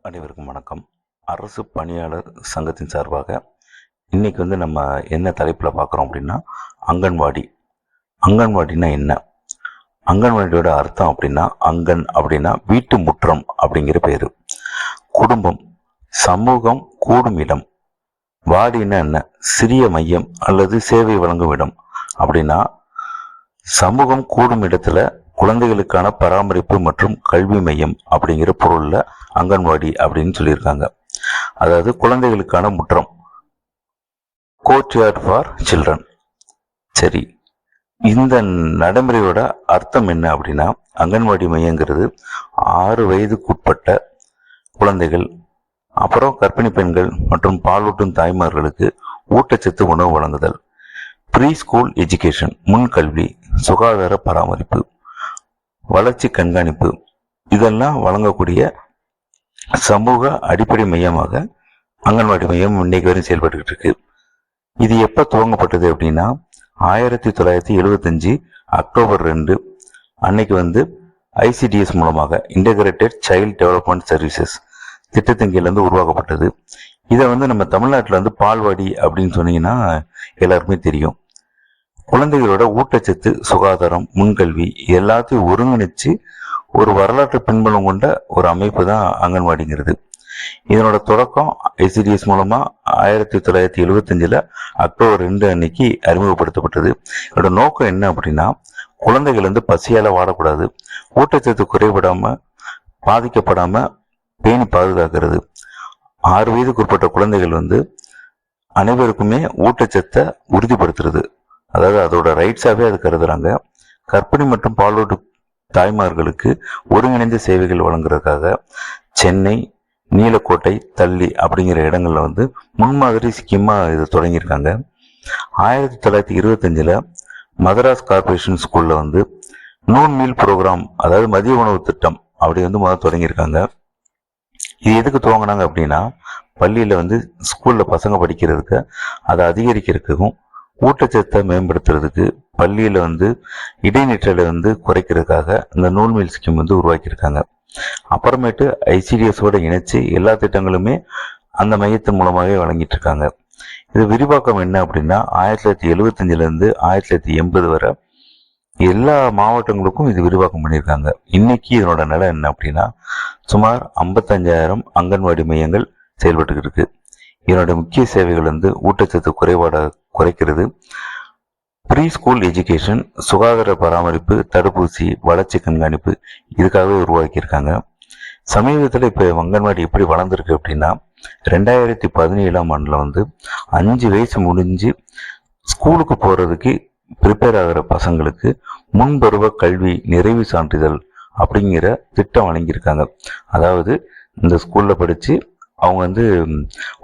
அனைவருக்கும் வணக்கம். அரசு பணியாளர் சங்கத்தின் சார்பாக இன்னைக்கு நம்ம என்ன தலைப்பில் பார்க்குறோம் அப்படின்னா, அங்கன்வாடி. அங்கன்வாடினா என்ன? அங்கன்வாடியோட அர்த்தம் அப்படின்னா, அங்கன் அப்படின்னா வீட்டு முற்றம் அப்படிங்கிற பேர். குடும்பம், சமூகம் கூடும் இடம். வாடினா என்ன? சிறிய மையம் அல்லது சேவை வழங்கும் இடம். அப்படின்னா சமூகம் கூடும் இடத்துல குழந்தைகளுக்கான பராமரிப்பு மற்றும் கல்வி மையம் அப்படிங்கிற பொருள்ல அங்கன்வாடி அப்படின்னு சொல்லியிருக்காங்க. அதாவது குழந்தைகளுக்கான முற்றம், கோர்ட்யார்ட் ஃபார் சில்ட்ரன். சரி, இந்த நடைமுறையோட அர்த்தம் என்ன அப்படின்னா, அங்கன்வாடி மையங்கிறது 6 வயதுக்குட்பட்ட குழந்தைகள், அப்புறம் கர்ப்பிணி பெண்கள் மற்றும் பாலூட்டும் தாய்மார்களுக்கு ஊட்டச்சத்து உணவு வழங்குதல், ப்ரீ ஸ்கூல் எஜுகேஷன் முன்கல்வி, சுகாதார பராமரிப்பு, வளர்ச்சி கண்காணிப்பு, இதெல்லாம் வழங்கக்கூடிய சமூக அடிப்படை மையமாக அங்கன்வாடி மையம் இன்னைக்கு வரையும் செயல்பட்டு இருக்கு. இது எப்ப துவங்கப்பட்டது அப்படின்னா 1975 அக்டோபர் 2 அன்னைக்கு ICDS மூலமாக இன்டகிரேட்டட் சைல்ட் டெவலப்மெண்ட் சர்வீசஸ் திட்டத்தின் கீழ் உருவாக்கப்பட்டது. இதை நம்ம தமிழ்நாட்டில் பால்வாடி அப்படின்னு சொன்னீங்கன்னா எல்லாருக்குமே தெரியும். குழந்தைகளோட ஊட்டச்சத்து, சுகாதாரம், முன்கல்வி எல்லாத்தையும் ஒருங்கிணைச்சு ஒரு வரலாற்று பின்புலம் கொண்ட ஒரு அமைப்பு தான் அங்கன்வாடிங்கிறது. இதனோட தொடக்கம் ICDS மூலமா 1975 அக்டோபர் 2 அன்னைக்கு அறிமுகப்படுத்தப்பட்டது. இதோட நோக்கம் என்ன அப்படின்னா, குழந்தைகள் பசியால வாடக்கூடாது, ஊட்டச்சத்து குறைபடாம பாதிக்கப்படாம பேணி பாதுகாக்கிறது. 6 வயதுக்குட்பட்ட குழந்தைகள் அனைவருக்குமே ஊட்டச்சத்தை உறுதிப்படுத்துறது, அதாவது அதோட ரைட்ஸாவே அது கருதுறாங்க. கர்ப்பிணி மற்றும் பாலூட்டு தாய்மார்களுக்கு ஒருங்கிணைந்த சேவைகள் வழங்குறதுக்காக சென்னை, நீலக்கோட்டை, தள்ளி அப்படிங்கிற இடங்கள்ல முன்மாதிரி ஸ்கீமா இது தொடங்கியிருக்காங்க. 1925 மதராஸ் கார்பரேஷன் ஸ்கூல்ல நூன் மீல் ப்ரோக்ராம், அதாவது மதிய உணவு திட்டம் அப்படி முதல்ல தொடங்கியிருக்காங்க. இது எதுக்கு துவங்கினாங்க அப்படின்னா, பள்ளியில ஸ்கூல்ல பசங்க படிக்கிறதுக்கு, அதை அதிகரிக்கிறதுக்கும், ஊட்டச்சத்தை மேம்படுத்துறதுக்கு, பள்ளியில இடைநிற்றலை குறைக்கிறதுக்காக இந்த நூல் மீல் ஸ்கீம் உருவாக்கியிருக்காங்க. அப்புறமேட்டு ICDS-ஓட இணைச்சு எல்லா திட்டங்களுமே அந்த மையத்தின் மூலமாகவே வழங்கிட்டு இருக்காங்க. இது விரிவாக்கம் என்ன அப்படின்னா, 1975 1980 வரை எல்லா மாவட்டங்களுக்கும் இது விரிவாக்கம் பண்ணியிருக்காங்க. இன்னைக்கு இதனோட நிலை என்ன அப்படின்னா, சுமார் 55,000 அங்கன்வாடி மையங்கள் செயல்பட்டு இருக்கு. இதனோட முக்கிய சேவைகள் ஊட்டச்சத்து குறைபாடை குறைக்கிறது, ப்ரீ ஸ்கூல் எஜுகேஷன், சுகாதார பராமரிப்பு, தடுப்பூசி, வளர்ச்சி கண்காணிப்பு, இதுக்காகவே உருவாக்கியிருக்காங்க. சமீபத்தில் இப்போ அங்கன்வாடி எப்படி வளர்ந்துருக்கு அப்படின்னா, 2017ஆம் ஆண்டுல 5 வயசு முடிஞ்சு ஸ்கூலுக்கு போறதுக்கு ப்ரிப்பேர் ஆகிற பசங்களுக்கு முன்பருவ கல்வி நிறைவு சான்றிதழ் அப்படிங்கிற திட்டம் வழங்கியிருக்காங்க. அதாவது இந்த ஸ்கூல்ல படிச்சு அவங்க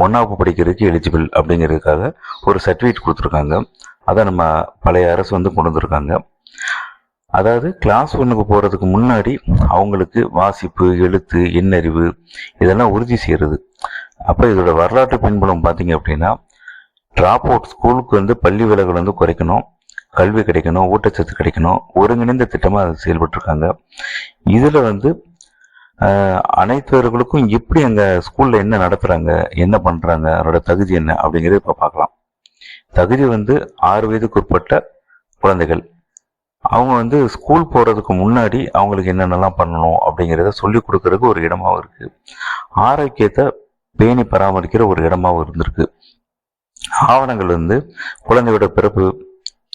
1ஆவது படிக்கிறதுக்கு எலிஜிபிள் அப்படிங்கிறதுக்காக ஒரு சர்டிஃபிகேட் கொடுத்துருக்காங்க. அதை நம்ம பழைய அரசு கொண்டு வந்திருக்காங்க. அதாவது கிளாஸ் 1க்கு போறதுக்கு முன்னாடி அவங்களுக்கு வாசிப்பு, எழுத்து, எண்ணறிவு இதெல்லாம் உறுதி செய்யறது. அப்ப இதோட வரலாற்று பின்புலம் பார்த்தீங்க அப்படின்னா, டிராப் அவுட் ஸ்கூலுக்கு பள்ளி விலகல் குறைக்கணும், கல்வி கிடைக்கணும், ஊட்டச்சத்து கிடைக்கணும், ஒருங்கிணைந்த திட்டமா அது செயல்பட்டு இருக்காங்க. இதுல அனைத்துவர்களுக்கும் எப்படி அங்க ஸ்கூல்ல என்ன நடத்துறாங்க, என்ன பண்றாங்க, அதோட தகுதி என்ன அப்படிங்கறத இப்ப பார்க்கலாம். தகுதி 6 வயதுக்குட்பட்ட குழந்தைகள், அவங்க ஸ்கூல் போறதுக்கு முன்னாடி அவங்களுக்கு என்னென்னலாம் பண்ணணும் அப்படிங்கிறத சொல்லி கொடுக்கறதுக்கு ஒரு இடமாவும் இருக்கு. ஆரோக்கியத்தை பேணி பராமரிக்கிற ஒரு இடமாவும் இருந்திருக்கு. ஆவணங்கள் குழந்தையோட பிறப்பு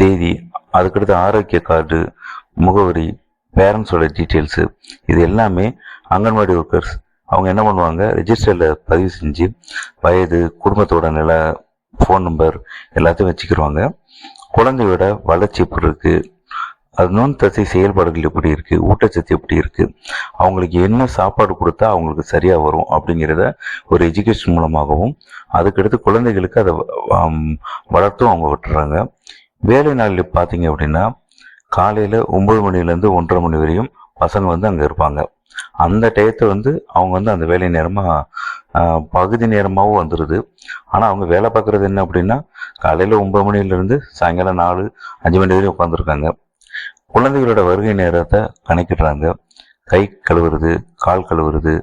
தேதி, அதுக்கடுத்து ஆரோக்கிய கார்டு, முகவரி, பேரண்ட்ஸோட டீட்டெயில்ஸு, இது எல்லாமே அங்கன்வாடி ஒர்க்கர்ஸ் அவங்க என்ன பண்ணுவாங்க, ரெஜிஸ்டர்ல பதிவு செஞ்சு வயது, குடும்பத்தோட நிலை, ஃபோன் நம்பர் எல்லாத்தையும் வச்சுக்கிடுவாங்க. குழந்தையோட வளர்ச்சி எப்படி இருக்கு, அது நுண் தசை செயல்பாடுகள் எப்படி இருக்கு, ஊட்டச்சத்து எப்படி இருக்கு, அவங்களுக்கு என்ன சாப்பாடு கொடுத்தா அவங்களுக்கு சரியா வரும் அப்படிங்கிறத ஒரு எஜுகேஷன் மூலமாகவும், அதுக்கடுத்து குழந்தைகளுக்கு அதை வளர்த்தும் அவங்க விட்டுறாங்க. வேலை நாள் பார்த்தீங்க அப்படின்னா, காலையில 9 மணிலேருந்து 1:30 மணி வரையும் பசங்க அங்க இருப்பாங்க. அந்த டயத்தை அவங்க அந்த வேலை நேரமா பகுதி நேரமாகவும் வந்துடுது. ஆனா அவங்க வேலை பார்க்கறது என்ன அப்படின்னா, காலையில 9 மணிலேருந்து சாயங்காலம் 4-5 மணி வரையும் உட்காந்துருக்காங்க. குழந்தைகளோட வருகை நேரத்தை கணக்கிடுறாங்க. கை கழுவுறது, கால் கழுவுறது,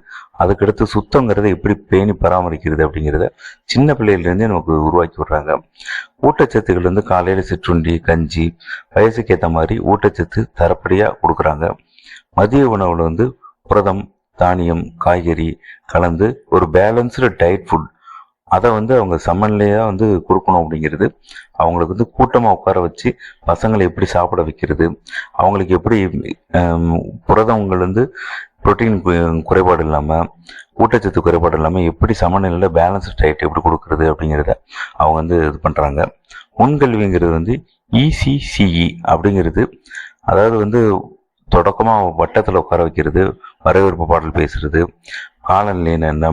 அதுக்கடுத்து சுத்தங்கிறத எப்படி பேணி பராமரிக்கிறது அப்படிங்கிறத சின்ன பிள்ளையிலேருந்தே நமக்கு உருவாக்கி விடுறாங்க. ஊட்டச்சத்துக்கள் வந்து காலையில் சிற்றுண்டி, கஞ்சி, வயசுக்கு ஏற்ற மாதிரி ஊட்டச்சத்து தரப்படியாக கொடுக்குறாங்க. மதிய உணவில் வந்து புரதம், தானியம், காய்கறி கலந்து ஒரு பேலன்ஸ்டு டயட் ஃபுட் அதை வந்து அவங்க சமநிலையாக வந்து கொடுக்கணும் அப்படிங்கிறது. அவங்களுக்கு வந்து கூட்டமாக உட்கார வச்சு பசங்களை எப்படி சாப்பிட வைக்கிறது, அவங்களுக்கு எப்படி புரதங்கள் வந்து புரோட்டீன் குறைபாடு இல்லாமல், ஊட்டச்சத்து குறைபாடு இல்லாமல் எப்படி சமநிலையில் பேலன்ஸ்டு டயட் எப்படி கொடுக்குறது அப்படிங்கிறத அவங்க வந்து இது பண்ணுறாங்க. முன்கல்விங்கிறது வந்து ECCE அப்படிங்கிறது, அதாவது வந்து தொடக்கமாக வட்டத்தில் உட்கார வைக்கிறது, வரவேற்பு பாடல் பேசுறது, காலநிலை என்ன,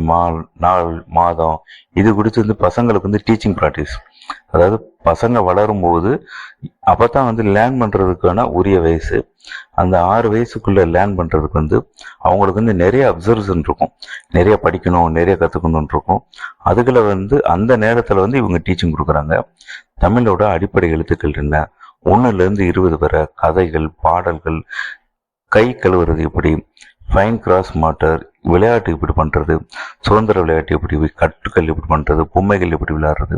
நாள், மாதம், இது குறித்து வந்து பசங்களுக்கு வந்து டீச்சிங் ப்ராக்டிஸ். அதாவது பசங்க வளரும் போது அப்போ தான் வந்து லேர்ன் பண்ணுறதுக்கான உரிய வயசு. அந்த 6 வயசுக்குள்ளே லேர்ன் பண்ணுறதுக்கு வந்து அவங்களுக்கு வந்து நிறைய அப்சர்வேஷன் இருக்கும், நிறைய படிக்கணும், நிறைய கற்றுக்கணுன்னு இருக்கும். அதுக்குள்ள வந்து அந்த நேரத்தில் வந்து இவங்க டீச்சிங் கொடுக்குறாங்க. தமிழோட அடிப்படை எழுத்துக்கள் என்ன, 1லேருந்து 20 வரை கதைகள், பாடல்கள், கை கழுவுறது எப்படி, ஃபைன் கிராஸ் மாட்டர், விளையாட்டு எப்படி பண்ணுறது, சுதந்திர விளையாட்டு எப்படி, கட்டுக்கள் எப்படி பண்ணுறது, பொம்மைகள் எப்படி விளையாடுறது,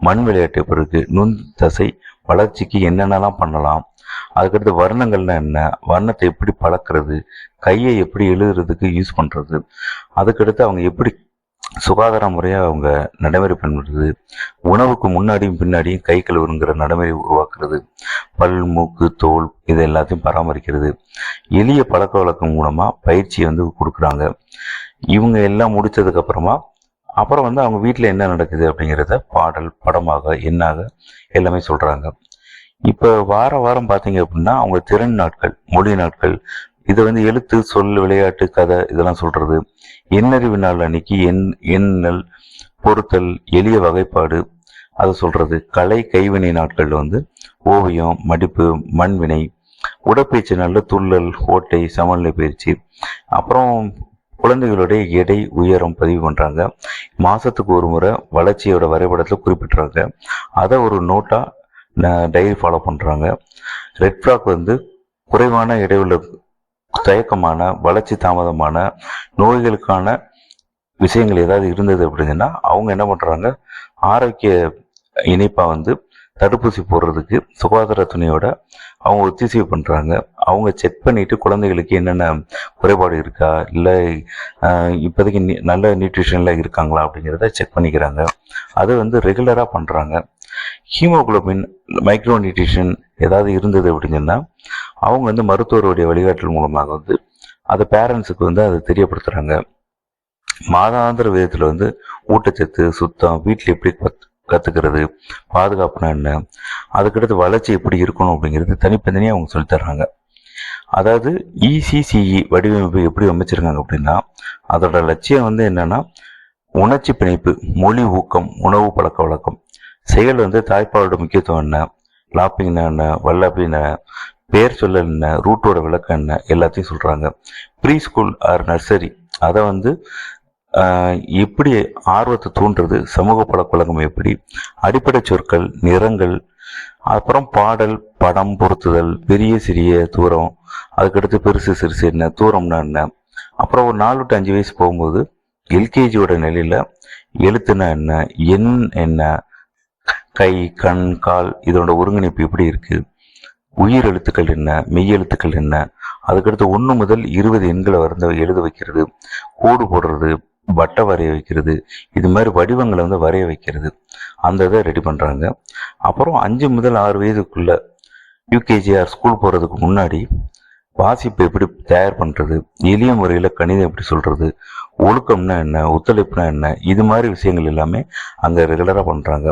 மண் விளையாட்டு எப்படி இருக்குது, நுண் தசை வளர்ச்சிக்கு என்னென்னலாம் பண்ணலாம், அதுக்கடுத்து வர்ணங்கள்னா என்ன, வர்ணத்தை எப்படி பழக்கிறது, கையை எப்படி எழுதுறதுக்கு யூஸ் பண்ணுறது, அதுக்கடுத்து அவங்க எப்படி சுகாதார முறையாக அவங்க நடைமுறை பண்ணுறது, உணவுக்கு முன்னாடியும் பின்னாடியும் கை கழுவுங்கிற நடைமுறை உருவாக்குறது, பல், மூக்கு, தோல் இது எல்லாத்தையும் பராமரிக்கிறது, எளிய பழக்க வழக்கம் மூலமாக பயிற்சியை வந்து கொடுக்குறாங்க. இவங்க எல்லாம் முடித்ததுக்கப்புறமா அப்புறம் வந்து அவங்க வீட்டில் என்ன நடக்குது அப்படிங்கிறத பாடல், படமாக, எண்ணாக எல்லாமே சொல்கிறாங்க. இப்போ வாரம் பார்த்தீங்க அப்படின்னா அவங்க திறன் நாட்கள், மொழி நாட்கள், இதை வந்து எழுத்து, சொல், விளையாட்டு, கதை இதெல்லாம் சொல்கிறது. எண்ணறிவு நாள் அன்னைக்கு எண்ணல், பொருத்தல், எளிய வகைப்பாடு அதை சொல்கிறது. கலை கைவினை நாட்களில் வந்து ஓவியம், மடிப்பு, மண்வினை. உடற்பயிற்சி நாளில் துள்ளல், ஓட்டை, சமநிலை பயிற்சி. அப்புறம் குழந்தைகளுடைய எடை, உயரம் பதிவு பண்ணுறாங்க. மாதத்துக்கு ஒரு முறை வளர்ச்சியோட வரைபடத்தில் குறிப்பிட்றாங்க. அதை ஒரு நோட்டாக டைரி ஃபாலோ பண்ணுறாங்க. ரெட் ஃப்ளாக் வந்து குறைவான இடைவெளி, தயக்கமான, வளர்ச்சி தாமதமான நோய்களுக்கான விஷயங்கள் ஏதாவது இருந்தது அப்படின்னா அவங்க என்ன பண்ணுறாங்க, ஆரோக்கிய இணைப்பாக வந்து தடுப்பூசி போடுறதுக்கு சுகாதார துணையோட அவங்க ஒத்திசைவு பண்ணுறாங்க. அவங்க செக் பண்ணிவிட்டு குழந்தைகளுக்கு என்னென்ன குறைபாடு இருக்கா, இல்லை இப்போதைக்கு நல்ல நியூட்ரிஷனில் இருக்காங்களா அப்படிங்கிறத செக் பண்ணிக்கிறாங்க. அது வந்து ரெகுலராக பண்ணுறாங்க. ஹீமோகுளோபின், மைக்ரோ நியூட்ரிஷன் ஏதாவது இருந்தது அப்படிங்கன்னா அவங்க வந்து மருத்துவருடைய வழிகாட்டல் மூலமாக வந்து அதை பேரண்ட்ஸுக்கு வந்து அதை தெரியப்படுத்துகிறாங்க. மாதாந்திர விதத்தில் வந்து ஊட்டச்சத்து, சுத்தம், வீட்டில் எப்படி கற்றுக்கிறது, பாதுகாப்புனா என்ன, அதுக்கடுத்து வளர்ச்சி எப்படி இருக்கணும் அப்படிங்கிறது தனித்தனியாக அவங்க சொல்லித்தர்றாங்க. அதாவது ECCE வடிவமைப்பு எப்படி அமைச்சிருக்காங்க அப்படின்னா அதோட லட்சியம் வந்து என்னன்னா உணர்ச்சி பிணைப்பு, மொழி ஊக்கம், உணவு பழக்க வழக்கம், செயல் வந்து தாய்ப்பாலோட முக்கியத்துவம் என்ன, லாப்பிங்னா என்ன, வல்லப்பின்னா, பேர் சொல்லல் என்ன, ரூட்டோட விளக்கம் என்ன எல்லாத்தையும் சொல்கிறாங்க. ப்ரீ ஸ்கூல் ஆர் நர்சரி அதை வந்து எப்படி ஆர்வத்தை தூண்டுறது, சமூக பழக்க வழக்கம் எப்படி, அடிப்படை சொற்கள், நிறங்கள், அப்புறம் பாடல், படம், பொருத்துதல், பெரிய சிறிய தூரம், அதுக்கடுத்து பெருசு சிறுசு என்ன, தூரம்னா என்ன. அப்புறம் ஒரு 4 to 5 வயசு போகும்போது எல்கேஜியோட நிலையில் எழுத்துனா என்ன, எண் என்ன, கை, கண், கால் இதோட ஒருங்கிணைப்பு எப்படி இருக்குது, உயிர் எழுத்துக்கள் என்ன, மெய் எழுத்துக்கள் என்ன, அதுக்கடுத்து 1 முதல் 20 எண்களை எழுத வைக்கிறது, கோடு போடுறது, வட்டை வரைய வைக்கிறது, இது மாதிரி வடிவங்களை வந்து வரைய வைக்கிறது, அந்த இதை ரெடி பண்ணுறாங்க. அப்புறம் 5 முதல் 6 வயதுக்குள்ள யூகேஜிஆர் ஸ்கூல் போகிறதுக்கு முன்னாடி வாசிப்பு எப்படி தயார் பண்ணுறது, எளிய முறையில் கணிதம் எப்படி சொல்கிறது, ஒழுக்கம்னா என்ன, ஒத்துழைப்புனா என்ன, இது மாதிரி விஷயங்கள் எல்லாமே அங்கே ரெகுலராக பண்ணுறாங்க.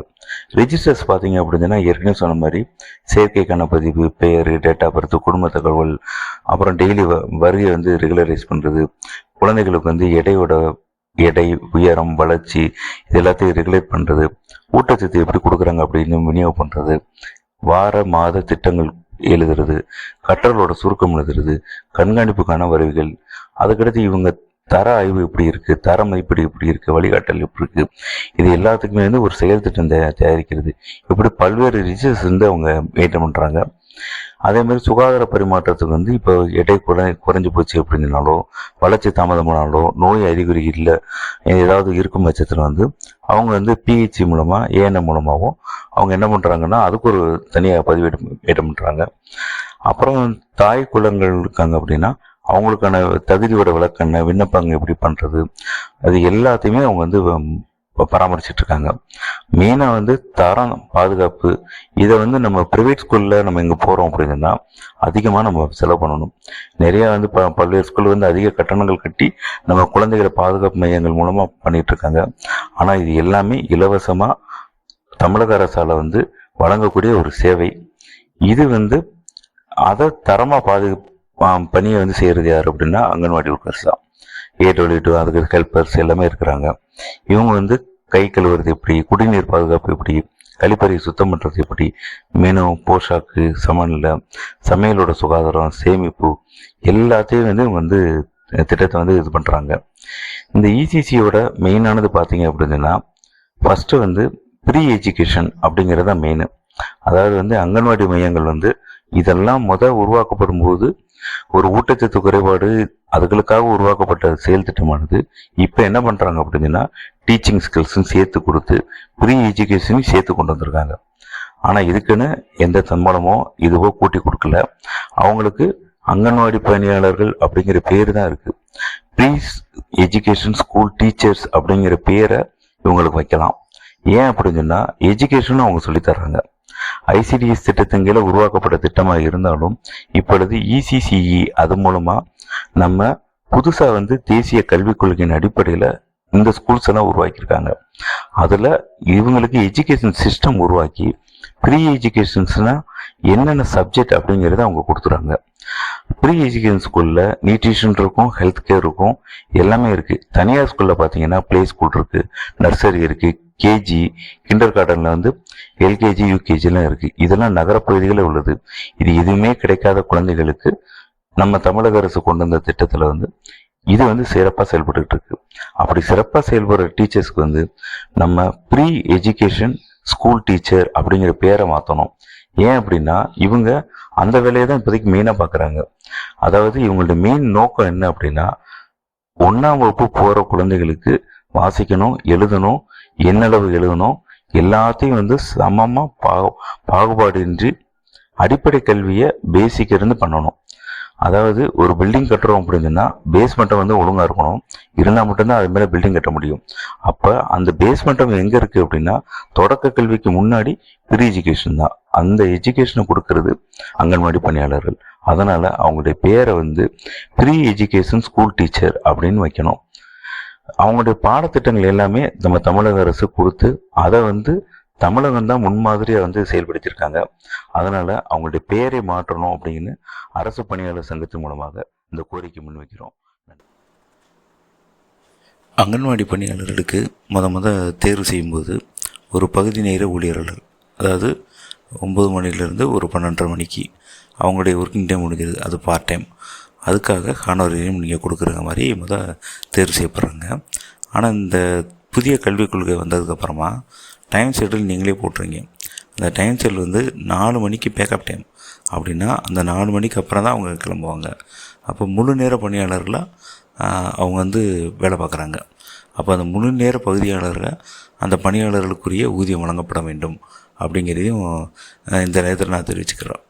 ரெஜிஸ்டர்ஸ் பார்த்தீங்க அப்படின்னா ஏற்கனவே சொன்ன மாதிரி செயற்கைக்கான பதிவு, பெயர், டேட்டா பர்த், குடும்ப தகவல், அப்புறம் டெய்லி வருகை வந்து ரெகுலரைஸ் பண்ணுறது, குழந்தைகளுக்கு வந்து எடை, உயரம், வளர்ச்சி இது எல்லாத்தையும் ரெகுலேட் பண்ணுறது, ஊட்டச்சத்து எப்படி கொடுக்குறாங்க அப்படின்னு விநியோகம் பண்ணுறது, வார மாத திட்டங்கள் எழுதுறது, கற்றலோட சுருக்கம் எழுதுறது, கண்காணிப்புக்கான வருவிகள், அதுக்கடுத்து இவங்க தர ஆய்வு எப்படி இருக்குது, தர மதிப்பீடு எப்படி இருக்குது, வழிகாட்டல் எப்படி இருக்குது, இது எல்லாத்துக்குமே வந்து ஒரு செயல் திட்டம் தயாரிக்கிறது. இப்படி பல்வேறு ரிசர்ச் வந்து அவங்க மெயின்டைன் பண்ணுறாங்க. அதே மாதிரி சுகாதார பரிமாற்றத்துக்கு வந்து இப்போ எடை குறைஞ்சி போச்சு அப்படின்னாலோ, வளர்ச்சி தாமதமானாலோ, நோய் அறிகுறி இல்லை ஏதாவது இருக்கும் பட்சத்தில் வந்து அவங்க வந்து பிஹெச்சி மூலமாக ஏஎன்எம் மூலமாகவும் அவங்க என்ன பண்ணுறாங்கன்னா அதுக்கு ஒரு தனியாக பதிவேற்றம் பண்ணுறாங்க. அப்புறம் தாய் குலங்கள் இருக்காங்க அப்படின்னா அவங்களுக்கான தகுதியோட விளக்கண்ண விண்ணப்பங்க எப்படி பண்ணுறது அது எல்லாத்தையுமே அவங்க வந்து பராமரிச்சுட்டு இருக்காங்க. மெயினாக வந்து தரம் பாதுகாப்பு இதை வந்து நம்ம ப்ரைவேட் ஸ்கூலில் நம்ம இங்கே போகிறோம் அப்படின்னா அதிகமாக நம்ம செலவு பண்ணணும். நிறையா வந்து பல்வேறு ஸ்கூலில் வந்து அதிக கட்டணங்கள் கட்டி நம்ம குழந்தைகளை பாதுகாப்பு மையங்கள் மூலமாக பண்ணிட்டு இருக்காங்க. ஆனால் இது எல்லாமே இலவசமாக தமிழக அரசால் வந்து வழங்கக்கூடிய ஒரு சேவை. இது வந்து அதை தரமாக பணியை வந்து செய்கிறது யார் அப்படின்னா அங்கன்வாடி ஒர்க்கர்ஸ் தான். 822 அதுக்கு ஹெல்பர்ஸ் எல்லாமே இருக்கிறாங்க. இவங்க வந்து கை கழுவுறது எப்படி, குடிநீர் பாதுகாப்பு எப்படி, கழிப்பறை சுத்தம் பண்ணுறது எப்படி, மெனு, போஷாக்கு, சமநிலை, சமையலோட சுகாதாரம், சேமிப்பு எல்லாத்தையும் வந்து இவங்க வந்து திட்டத்தை வந்து இது பண்ணுறாங்க. இந்த இசிசியோட மெயினானது பார்த்தீங்க அப்படின்னா ஃபஸ்ட்டு வந்து ப்ரீ எஜுகேஷன் அப்படிங்கிறது தான் மெயின். அதாவது வந்து அங்கன்வாடி மையங்கள் வந்து இதெல்லாம் உருவாக்கப்படும் போது ஒரு ஊட்டச்சத்து குறைபாடு அதுகளுக்காக உருவாக்கப்பட்ட செயல் திட்டமானது இப்போ என்ன பண்ணுறாங்க அப்படின்னா டீச்சிங் ஸ்கில்ஸும் சேர்த்து கொடுத்து ப்ரீ எஜுகேஷனையும் சேர்த்து கொண்டு வந்திருக்காங்க. ஆனால் இதுக்குன்னு எந்த சம்பளமோ இதுவோ கூட்டி கொடுக்கல. அவங்களுக்கு அங்கன்வாடி பணியாளர்கள் அப்படிங்கிற பேர் தான் இருக்குது. ப்ரீ எஜுகேஷன் ஸ்கூல் டீச்சர்ஸ் அப்படிங்கிற பேரை இவங்களுக்கு வைக்கலாம். ஏன் அப்படின்னு சொன்னால் எஜுகேஷனும் அவங்க சொல்லித்தர்றாங்க. ஐசிடிஎஸ் திட்டத்தின் கீழே உருவாக்கப்பட்ட திட்டமாக இருந்தாலும் இப்பொழுது இசிசிஇ அது மூலமாக நம்ம புதுசாக வந்து தேசிய கல்விக் கொள்கையின் அடிப்படையில் இந்த ஸ்கூல்ஸ் எல்லாம் உருவாக்கியிருக்காங்க. அதில் இவங்களுக்கு எஜுகேஷன் சிஸ்டம் உருவாக்கி ப்ரீ எஜுகேஷன்ஸ்னா என்னென்ன சப்ஜெக்ட் அப்படிங்கிறத அவங்க கொடுத்துறாங்க. ப்ரீ எஜுகேஷன் ஸ்கூலில் நியூட்ரிஷன் இருக்கும், ஹெல்த் கேர் இருக்கும், எல்லாமே இருக்குது. தனியார் ஸ்கூலில் பார்த்தீங்கன்னா ப்ளே ஸ்கூல் இருக்குது, நர்சரி இருக்குது, கேஜி, கிண்டர் கார்டனில் வந்து எல்கேஜி, யூகேஜிலாம் இருக்குது. இதெல்லாம் நகரப்பகுதிகளில் உள்ளது. இது எதுவுமே கிடைக்காத குழந்தைகளுக்கு நம்ம தமிழக அரசு கொண்டு வந்த திட்டத்தில் வந்து இது வந்து சிறப்பாக செயல்பட்டு இருக்கு. அப்படி சிறப்பாக செயல்படுற டீச்சர்ஸ்க்கு வந்து நம்ம ப்ரீ எஜுகேஷன் ஸ்கூல் டீச்சர் அப்படிங்கிற பேரை மாற்றணும். ஏன் அப்படின்னா இவங்க அந்த வேலையை தான் இப்போதைக்கு மெயினாக பார்க்குறாங்க. அதாவது இவங்களோட மெயின் நோக்கம் என்ன அப்படின்னா 1ஆம் வகுப்பு போகிற குழந்தைகளுக்கு வாசிக்கணும், எழுதணும், எண்ணளவு எழுதணும், எல்லாத்தையும் வந்து சமமாக பாகுபாடின்றி அடிப்படை கல்வியை பேசிக் இருந்து பண்ணணும். அதாவது ஒரு பில்டிங் கட்டுறோம் அப்படின்னா பேஸ்மெண்ட்டை வந்து ஒழுங்காக இருக்கணும், இருந்தால் மட்டும்தான் அது மேலே பில்டிங் கட்ட முடியும். அப்போ அந்த பேஸ்மெண்ட்டம் எங்கே இருக்குது அப்படின்னா தொடக்க கல்விக்கு முன்னாடி ப்ரீ எஜுகேஷன் தான். அந்த எஜுகேஷனை கொடுக்கறது அங்கன்வாடி பணியாளர்கள். அதனால் அவங்களுடைய பேரை வந்து ப்ரீ எஜுகேஷன் ஸ்கூல் டீச்சர் அப்படின்னு வைக்கணும். அவங்களுடைய பாடத்திட்டங்கள் எல்லாமே நம்ம தமிழக அரசு கொடுத்து அதை வந்து தமிழகம் தான் முன்மாதிரியாக வந்து செயல்படுத்தியிருக்காங்க. அதனால் அவங்களுடைய பேரை மாற்றணும் அப்படின்னு அரசு பணியாளர் சங்கத்தின் மூலமாக இந்த கோரிக்கை முன்வைக்கிறோம். அங்கன்வாடி பணியாளர்களுக்கு முத தேர்வு செய்யும்போது ஒரு பகுதி நேர ஊழியர்கள், அதாவது 9 மணிலேருந்து ஒரு 12:30 மணிக்கு அவங்களுடைய ஒர்க்கிங் டைம் முடிஞ்சிருது, அது பார்ட் டைம். அதுக்காக ஹானோரியம் நீங்கள் கொடுக்குற மாதிரி தேர்வு செய்யப்படுறாங்க. ஆனால் இந்த புதிய கல்விக் கொள்கை வந்ததுக்கப்புறமா டைம் ஷெட்யூல் நீங்களே போட்டுருங்க. அந்த டைம் ஷெட்யூல் வந்து 4 மணிக்கு பேக்கப் டைம் அப்படின்னா அந்த 4 மணிக்கு அப்புறம் தான் அவங்க கிளம்புவாங்க. அப்போ முழு நேர பணியாளர்களாக அவங்க வந்து வேலை பார்க்குறாங்க. அப்போ அந்த முழு நேர பகுதியாளர்கள் அந்த பணியாளர்களுக்குரிய ஊதியம் வழங்கப்பட வேண்டும் அப்படிங்கிறதையும் இந்த நேரத்தில் நான் தெரிவிச்சுக்கிறேன்.